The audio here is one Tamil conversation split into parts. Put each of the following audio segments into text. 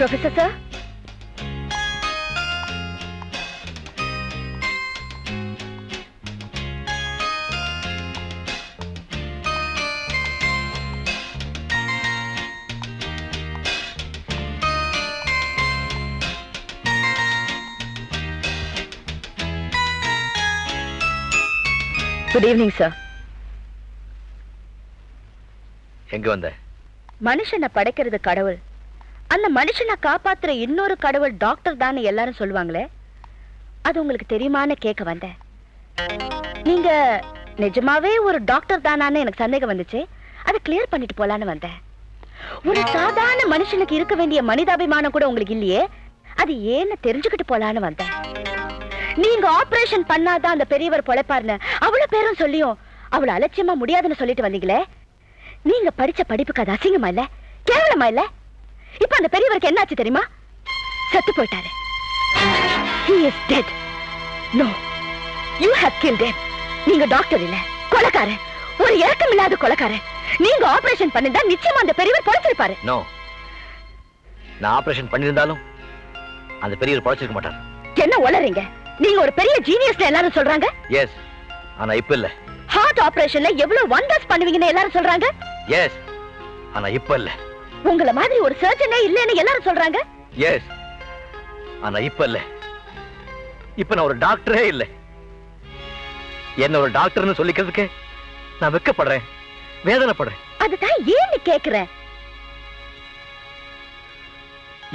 Professor sir. Good evening sir. எங்க வந்த? மனுஷனை படைக்கிறது கடவுள், அந்த மனுஷனை காப்பாத்துற இன்னொரு கடவுள் டாக்டர் தான் எல்லாரும் சொல்லுவாங்களே, அது உங்களுக்கு தெரியுமான்னு கேட்க வந்தேன். நீங்க நிஜமாவே ஒரு டாக்டர் தானான்னு எனக்கு சந்தேகம் வந்துச்சு. அதை கிளியர் பண்ணிட்டு போலான்னு வந்தேன். ஒரு சாதாரண மனுஷனுக்கு இருக்க வேண்டிய மனிதாபிமானம் கூட உங்களுக்கு இல்லையே, அது ஏன்னு தெரிஞ்சுக்கிட்டு போலான்னு வந்தேன். நீங்க ஆபரேஷன் பண்ணாதான் அந்த பெரியவர் பொழைப்பாருன்னு அவ்வளவு பேரும் சொல்லியும் அவ்வளவு அலட்சியமா முடியாதுன்னு சொல்லிட்டு வந்தீங்களே, நீங்க படிச்ச படிப்புக்கு அது அசிங்கமா இல்ல, கேவலமா இல்ல? இப்ப அந்த பெரியவருக்கு என்னாச்சு தெரியுமா? செத்து போயிட்டாரு. He is dead. No, you have killed him. நீங்க டாக்டர் இல்ல, கொலைக்காரன், ஒரு இரக்கம் இல்லாத கொலைக்காரன். நீங்க ஆபரேஷன் பண்ணிருந்தா நிச்சயமா அந்த பெரியவர் பொழைச்சிருப்பாரு. நோ, நான் ஆபரேஷன் பண்ணிருந்தாலும் அந்த பெரியவர் பொழைச்சிருக்க மாட்டார். என்ன உளறீங்க? நீங்க ஒரு பெரிய ஜீனியஸ் எல்லாரும் சொல்றாங்க. எஸ், ஆனா இப்ப இல்ல. ஹார்ட் ஆபரேஷன்ல எவ்வளவு வண்டர்ஸ் பண்ணுவீங்கன்னு எல்லாரும் சொல்றாங்க. எஸ், ஆனா இப்ப இல்ல. உங்கள மாதிரி ஒரு சர்ஜனே இல்லன்னு எல்லாரும் சொல்றாங்க. எஸ், ஆனா இப்ப இல்ல. இப்ப நான் ஒரு டாக்டரே இல்ல. என்ன ஒரு டாக்டர்னு சொல்லிக்கிறதுக்கு நான் வெட்கப்படுறேன், வேதனைப்படுறேன். அதுதான் ஏன்னு கேக்குறேன்.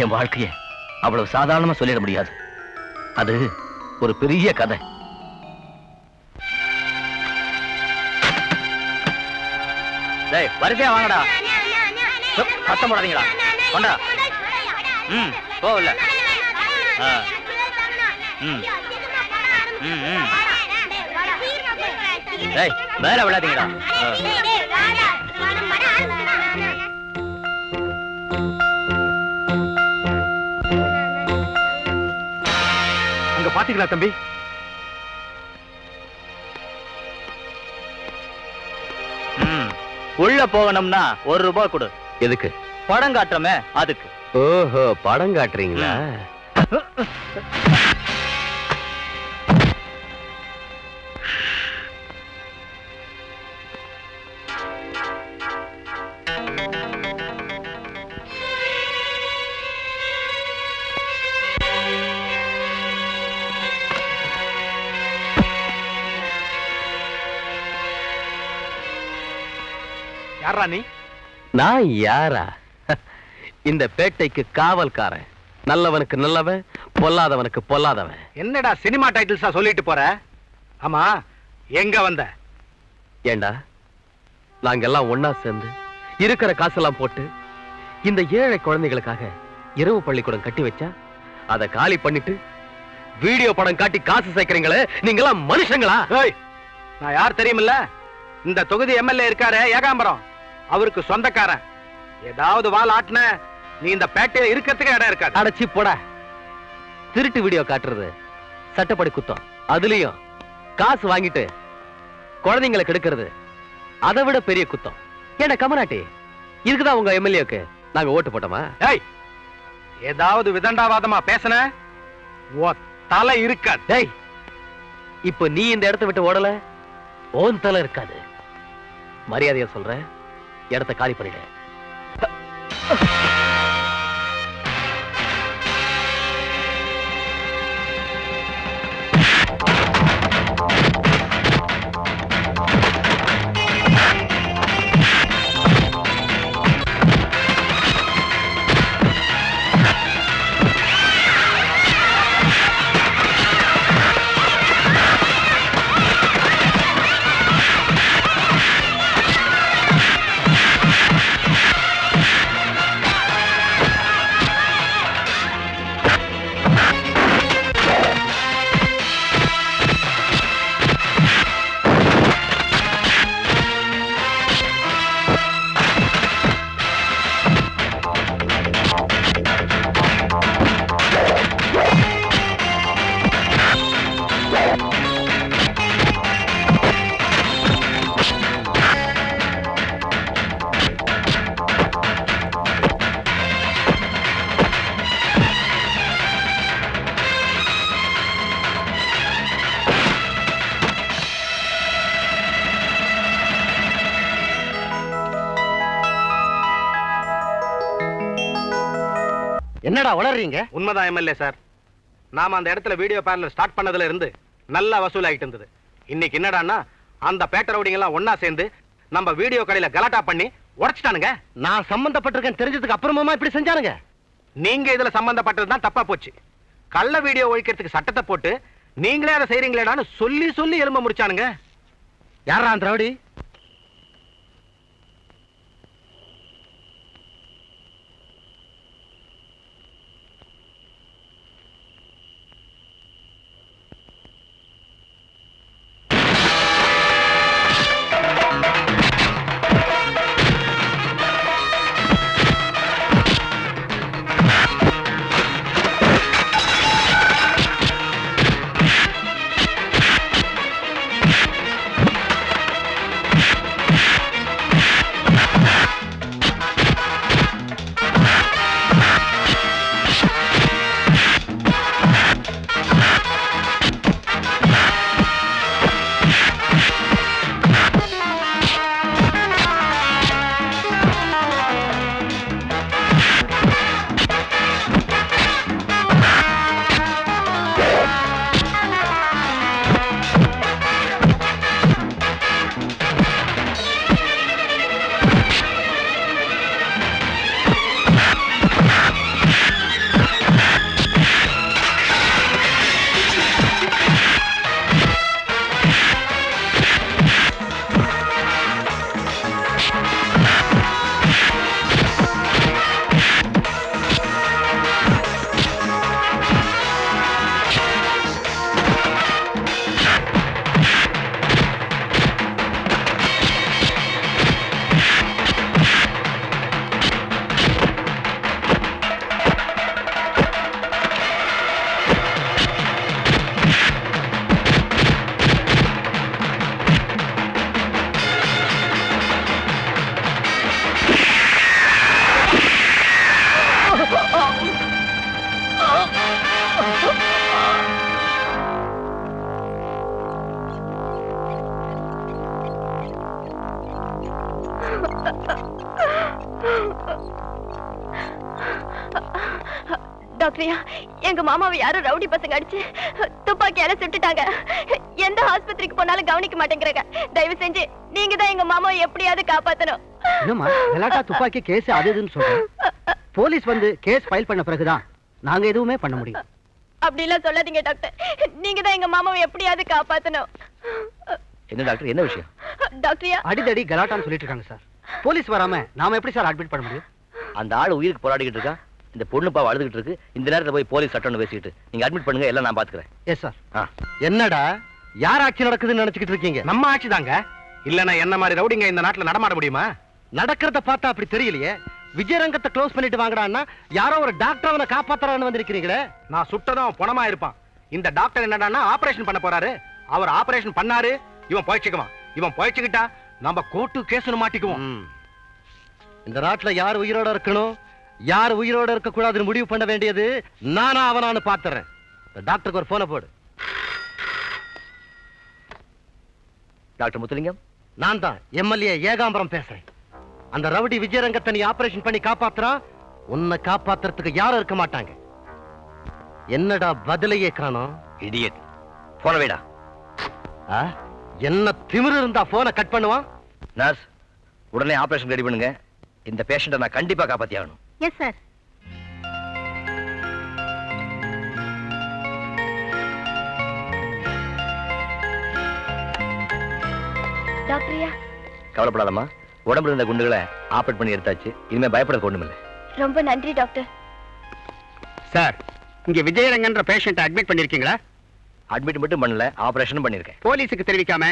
என் வாழ்க்கைய அவ்வளவு சாதாரணமா சொல்லிட முடியாது. அது ஒரு பெரிய கதை. டேய், வரிசையா வாங்கடா. சத்தம் போடாதீங்களா? கொண்டா. போகல. டேய், மேல விடாதீங்கடா. அங்க பாத்தீங்களா தம்பி? உள்ள போகணும்னா ₹1 கொடு. எதுக்கு? படம் காட்டுறமே அதுக்கு. ஓஹோ, படம் காட்டுறீங்களா? யாரா நீ? நான் யாரா? இந்த பேட்டைக்கு காவல்காரன். நல்லவனுக்கு நல்லவன், பொல்லாதவனுக்கு பொல்லாதவன். என்னடா சினிமா டைட்டில்ஸா சொல்லிட்டு போற? ஆமா, எங்க வந்த? ஏண்டா, நாங்க எல்லாம் ஒன்னா சேர்ந்து இருக்கிற காசெல்லாம் போட்டு இந்த ஏழை குழந்தைகளுக்காக இரவு பள்ளிக்கூடம் கட்டி வச்சா அதை காலி பண்ணிட்டு வீடியோ படம் காட்டி காசு சேர்க்கிறீங்களே, நீங்க எல்லாம் மனுஷங்களா? நான் யார் தெரியுமில்ல? இந்த தொகுதி எம்எல்ஏ இருக்காரு ஏகாம்பரம், அவருக்கு சொந்தக்காரன். ஏதாவது வால் ஆட்டுன நீ இந்த பேட்டையில இருக்கிறதுக்கு இடம் இருக்காது. அடைச்சி போட. திருட்டு வீடியோ காட்டுறது சட்டப்படி குத்தம். அதுலயும் காசு வாங்கிட்டு குழந்தைங்களை கெடுக்கிறது அதை விட பெரிய குத்தம். ஏடா கமராட்டி, இருக்குதா உங்க எம்எல்ஏக்கு நாங்க ஓட்டு போட்டோமா? ஏதாவது விதண்டாவாதமா பேசன தலை இருக்காது. இப்ப நீ இந்த இடத்தை விட்டு ஓடல, ஓன் தலை இருக்காது. மரியாதையா சொல்ற, இடத்தை காலி பண்ணிடு. என்னடா உளறீங்க? உண்மைதான் எம்எல்ஏ சார். நாம அந்த இடத்துல வீடியோ பார்லர் ஸ்டார்ட் பண்ணதுல இருந்து நல்லா வசூல் ஆயிட்டு இருந்தது. இன்னைக்கு என்னடான்னா அந்த பேட்டர் ரவுடிங்க எல்லாம் ஒன்னா சேர்ந்து நம்ம வீடியோ கடையில கலாட்டா பண்ணி உடைச்சிட்டானுங்க. நான் சம்பந்தப்பட்டிருக்கேன் தெரிஞ்சதுக்கு அப்புறமா இப்படி செஞ்சானுங்க. நீங்க இதுல சம்பந்தப்பட்டதுதான் தப்பா போச்சு. கள்ள வீடியோ ஒழிக்கிறதுக்கு சட்டத்தை போட்டு நீங்களே அதை செய்றீங்களேடான்னு சொல்லி சொல்லி எலும்ப முடிச்சானுங்க. யாரா அந்த ரவுடி? டாக்டரியா, எங்க மாமாவை யாரும் ரவுடி பசங்க அடிச்சு துப்பாக்கியால சுட்டுட்டாங்க. எந்த ஆஸ்பத்திரிக்கு போனாலும் கவனிக்க மாட்டேங்கிறாங்க. தயவு செஞ்சு நீங்க தான் எங்க மாமாவை எப்படியாவது காப்பாத்தணும். என்னம்மா கலாட்டா துப்பாக்கி கேஸ் அது இதுன்னு சொல்றேன். போலீஸ் வந்து கேஸ் ஃபைல் பண்ண பிறகுதான் நாங்க எதுவுமே பண்ண முடியும். அப்படி எல்லாம் சொல்லாதீங்க டாக்டர். நீங்க தான் எங்க மாமாவை எப்படியாவது காப்பாத்தணும். என்ன டாக்டர், என்ன விஷயம்? டாக்டரியா, அடிதடி கலாட்டான்னு சொல்லிட்டு இருக்காங்க சார். போலீஸ் வராம நாம எப்படி சார் அட்மிட் பண்ண முடியும்? அந்த ஆள் உயிருக்கு போராடிக்கிட்டு இருக்கா, இந்த பொண்ணு பாவம் அழுதுகிட்டு இருக்கு. இந்த நேரத்துல போய் போலீஸ் சட்டம்னு பேசிக்கிட்டு நீங்க அட்மிட் பண்ணுங்க, எல்லாம் நான் பாத்துக்கிறேன். Yes sir. என்னடா யார் ஆட்சி நடக்குதுன்னு நினைச்சுக்கிட்டு இருக்கீங்க? நம்ம ஆட்சி தாங்க. இல்லன்னா என்ன மாதிரி ரவுடிங்க இந்த நாட்டுல நடமாட முடியுமா? நடக்கிறத பார்த்தா அப்படி தெரியலையே. விஜயரங்கத்தை க்ளோஸ் பண்ணிட்டு வாங்கடான்னா யாரோ ஒரு டாக்டர் அவனை காப்பாத்துறான்னு வந்திருக்கிறீங்களே. நான் சுட்டதும் பணமா இருப்பான். இந்த டாக்டர் என்னடான்னா ஆபரேஷன் பண்ண போறாரு. அவர் ஆபரேஷன் பண்ணாரு, இவன் போயிச்சுக்குவான். இவன் போயிச்சுக்கிட்டா நம்ம கோர்ட்டு கேஸ்னு மாட்டிக்குவோம். இந்த நாட்டுல யார் உயிரோட இருக்கணும், யார் உயிரோட இருக்க கூடாதுன்னு முடிவு பண்ண வேண்டியது நானா அவனான்னு பாத்துறேன். டாக்டருக்கு ஒரு போனை போடு. டாக்டர் முத்துலிங்கம், நான் தான் எம்எல்ஏ ஏகாம்பரம் பேசுறேன். அந்த ரவுடி விஜயரங்கத்தை நீ ஆபரேஷன் பண்ணி காப்பாத்துறா, உன்னை காப்பாத்துறதுக்கு யாரும் இருக்க மாட்டாங்க. என்னடா பதிலையே காணோம்? இடியட், போன வேடா. என்ன திமிரு இருந்தா போனை கட் பண்ணுவான்? நர்ஸ், உடனே ஆபரேஷன் ரெடி பண்ணுங்க. இந்த பேஷண்ட்டை நான் கண்டிப்பா காப்பாத்தி ஆகணும். Yes sir. டாக்டரியா, கவலைப்படாதம்மா. உடம்புல இருந்த குண்டுகளை ஆபரேட் பண்ணி எடுத்தாச்சு. இனிமே பயப்பட ஒண்ணுமில்லை. ரொம்ப நன்றி டாக்டர். சார், இங்க விஜயரங்கன்ற பேஷண்ட் அட்மிட் பண்ணிருக்கீங்களா? அட்மிட் மட்டும் பண்ணல, ஆபரேஷனும் பண்ணிருக்கேன். போலீஸுக்கு தெரிவிக்காம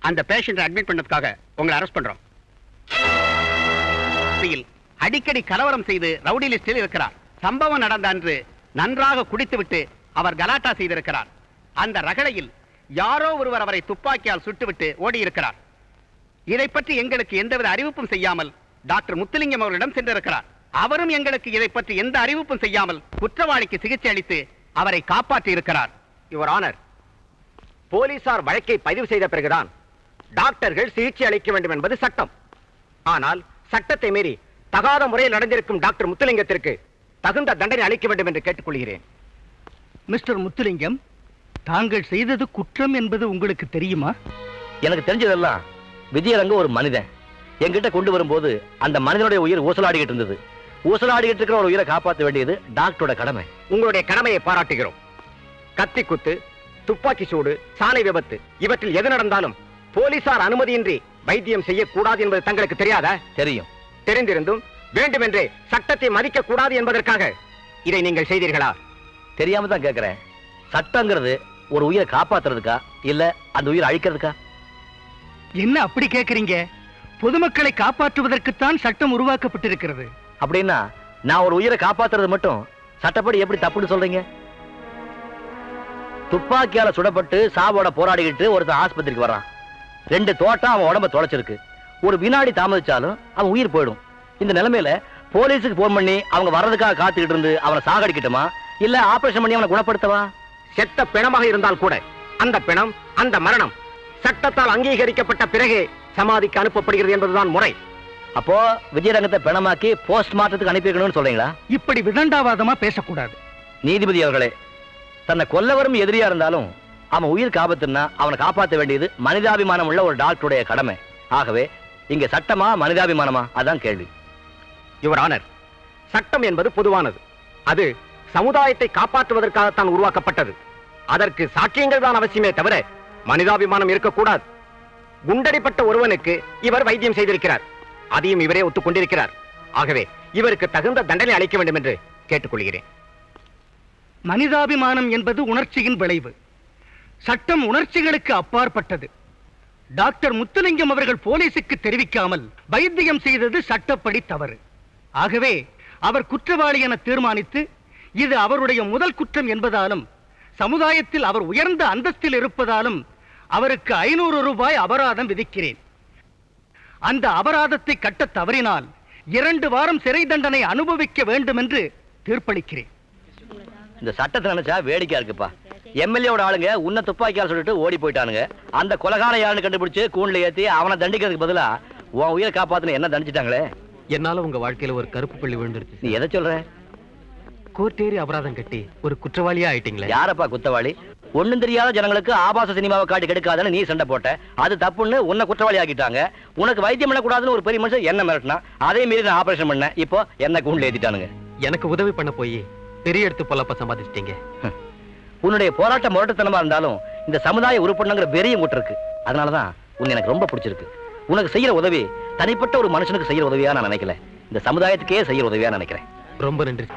அந்த பேஷண்ட் அட்மிட் பண்ணதுக்காக உங்களை அரெஸ்ட் பண்றோம். அடிக்கடி கலவரம் செய்து ரவுடி லிஸ்டில் இருக்கிறார். சம்பவம் நடந்த அன்று நன்றாக குடித்துவிட்டு அவர் கலாட்டா செய்திருக்கிறார். அந்த ரகளையில் யாரோ ஒருவர் அவரை துப்பாக்கியால் சுட்டுவிட்டு ஓடி இருக்கிறார். இதை பற்றி எங்களுக்கு எந்தவித அறிவிப்பும் செய்யாமல் டாக்டர் முத்துலிங்கம் அவர்களிடம் சென்றிருக்கிறார். அவரும் எங்களுக்கு இதை பற்றி எந்த அறிவிப்பும் செய்யாமல் குற்றவாளிக்கு சிகிச்சை அளித்து அவரை காப்பாற்றி இருக்கிறார். யுவர் ஆனர், போலீசார் வழக்கை பதிவு செய்த பிறகுதான் டாக்டர்கள் சிகிச்சை அளிக்க வேண்டும் என்பது சட்டம். ஆனால் சட்டத்தை மீறி தகாத முறையில் நடந்திருக்கும் டாக்டர் முத்துலிங்கத்திற்கு தகுந்த தண்டனை அளிக்க வேண்டும் என்று கேட்டுக்கொள்கிறேன். மிஸ்டர் முத்துலிங்கம், தாங்கள் செய்தது குற்றம் என்பது உங்களுக்கு தெரியுமா? எனக்கு தெரிஞ்சதெல்லாம் விஜயரங்க ஒரு மனிதன் என்கிட்ட கொண்டு வரும்போது அந்த மனிதனுடைய உயிர் ஊசலாடிக்கிட்டு இருந்தது. ஊசலாடிக்கிட்டு இருக்கிற ஒரு உயிரை காப்பாற்ற வேண்டியது டாக்டரோட கடமை. உங்களுடைய கடமையை பாராட்டுகிறோம். கத்தி குத்து, துப்பாக்கி சூடு, சாலை விபத்து இவற்றில் எது நடந்தாலும் போலீசார் அனுமதியின்றி வைத்தியம் செய்யக்கூடாது என்பது தங்களுக்கு தெரியாதா? தெரியும். தெரிந்திருந்தும் வேண்டுமென்றே சட்டத்தை மதிக்க கூடாது என்பதற்காக இதை நீங்கள் செய்தீர்களா? தெரியாம தான் கேட்கிறேன். சட்டங்கிறது ஒரு உயிரை காப்பாத்துறதுக்கா இல்ல அந்த உயிரை அழிக்கிறதுக்கா? என்ன அப்படி கேட்கறீங்க? பொதுமக்களை காப்பாற்றுவதற்குத்தான் சட்டம் உருவாக்கப்பட்டிருக்கிறது. அப்படின்னா நான் ஒரு உயிரை காப்பாத்துறது மட்டும் சட்டப்படி எப்படி தப்புன்னு சொல்றீங்க? துப்பாக்கியால சுடப்பட்டு சாவோட போராடிக்கிட்டு ஒருத்தன் ஆஸ்பத்திரிக்கு வர்றான். 2 தோட்டம் அவன் உடம்ப தொலைச்சிருக்கு. ஒரு வினாடி தாமதிச்சாலும் அவன் உயிர் போயிடும். இந்த நிலைமையில போலீஸுக்கு போன் பண்ணி அவங்க வர்றதுக்காக காத்துக்கிட்டு இருந்து அவனை சாகடிக்கட்டுமா இல்ல ஆபரேஷன் பண்ணி அவனை குணப்படுத்தவா? செத்த பிணமாக இருந்தால் கூட அந்த பிணம், அந்த மரணம் சட்டத்தால் அங்கீகரிக்கப்பட்ட பிறகே சமாதிக்கு அனுப்பப்படுகிறது என்பதுதான் முறை. அப்போ விஜயரங்கத்தை பிணமாக்கி போஸ்ட்மார்ட்டத்துக்கு அனுப்பிக்கணும்னு சொல்றீங்களா? இப்படி விதண்டாவாதமா பேசக்கூடாது. நீதிபதி அவர்களே, தன்னை கொல்ல வரும் எதிரியா இருந்தாலும் அவன் உயிர் காப்பாத்துனா அவனை காப்பாற்ற வேண்டியது மனிதாபிமானம் உள்ள ஒரு டாக்டருடைய கடமை. ஆகவே இங்க சட்டமா மனிதாபிமானமா? அதான் கேள்வி. யுவர் ஆனர், சட்டம் என்பது பொதுவானது. அது சமுதாயத்தை காப்பாற்றுவதற்காகத்தான் உருவாக்கப்பட்டது. அதற்கு சாட்சியங்கள் தான் அவசியமே தவிர மனிதாபிமானம் இருக்கக்கூடாது. குண்டடிப்பட்ட ஒருவனுக்கு இவர் வைத்தியம் செய்திருக்கிறார். அதையும் இவரே ஒத்துக்கொண்டிருக்கிறார். ஆகவே இவருக்கு தகுந்த தண்டனை அளிக்க வேண்டும் என்று கேட்டுக்கொள்கிறேன். மனிதாபிமானம் என்பது உணர்ச்சியின் விளைவு. சட்டம் உணர்ச்சிகளுக்கு அப்பாற்பட்டது. டாக்டர் முத்துலிங்கம் அவர்கள் போலீசுக்கு தெரிவிக்காமல் வைத்தியம் செய்தது சட்டப்படி தவறு. ஆகவே அவர் குற்றவாளி என தீர்மானித்து இது அவருடைய முதல் குற்றம் என்பதாலும் சமுதாயத்தில் அவர் உயர்ந்த அந்தஸ்தில் இருப்பதாலும் அவருக்கு 500 ரூபாய் அபராதம் விதிக்கிறேன். அந்த அபராதத்தை கட்ட தவறினால் 2 வாரம் சிறை தண்டனை அனுபவிக்க வேண்டும் என்று தீர்ப்பளிக்கிறேன். இந்த சட்டத்தை நினைச்சா வேடிக்கையா இருக்குப்பா. எம்எல்ஏவோட ஆளுங்க உன்ன துப்பாக்கியால் சொல்லிட்டு ஓடி போயிட்டானுங்க. அந்த கொலகார யாருன்னு கண்டுபிடிச்சு கூண்டுல ஏத்தி அவனை தண்டிக்கிறதுக்கு பதிலா உன் உயிரை காப்பாத்துன்னு என்ன தண்டிச்சிட்டாங்களே. என்னால உங்க வாழ்க்கையில ஒரு கருப்பு புள்ளி விழுந்துருச்சு. நீ எதை சொல்ற? கோர்ட்டேறி அபராதம் கட்டி ஒரு குற்றவாளியா ஆயிட்டீங்களே. யாரப்பா குற்றவாளி? ஒண்ணும் தெரியாத ஜனங்களுக்கு ஆபாச சினிமாவை காட்டி கெடுக்காதுன்னு நீ சண்டை போட்ட. அது தப்புன்னு உன்னை குற்றவாளி ஆக்கிட்டாங்க. உனக்கு வைத்தியம் பண்ணக்கூடாதுன்னு ஒரு பெரிய மனுஷன் என்ன மிரட்டினா அதே மீறி நான் ஆபரேஷன் பண்ணேன். இப்போ என்ன கூண்டுல ஏத்திட்டானுங்க. எனக்கு உதவி பண்ண போய் பெரிய எடுத்து பொல்லப்ப சம்பாதிச்சிட்டீங்க. உன்னுடைய போராட்ட முரட்டுத்தனமா இருந்தாலும் இந்த சமுதாய உறுப்பினங்கிற வெறியும் கூட்டு இருக்கு. அதனாலதான் உன்னை எனக்கு ரொம்ப பிடிச்சிருக்கு. உனக்கு செய்யற உதவி தனிப்பட்ட ஒரு மனுஷனுக்கு செய்யற உதவியா நான் நினைக்கல, இந்த சமுதாயத்துக்கே செய்யற உதவியா நினைக்கிறேன். ரொம்ப நன்றி.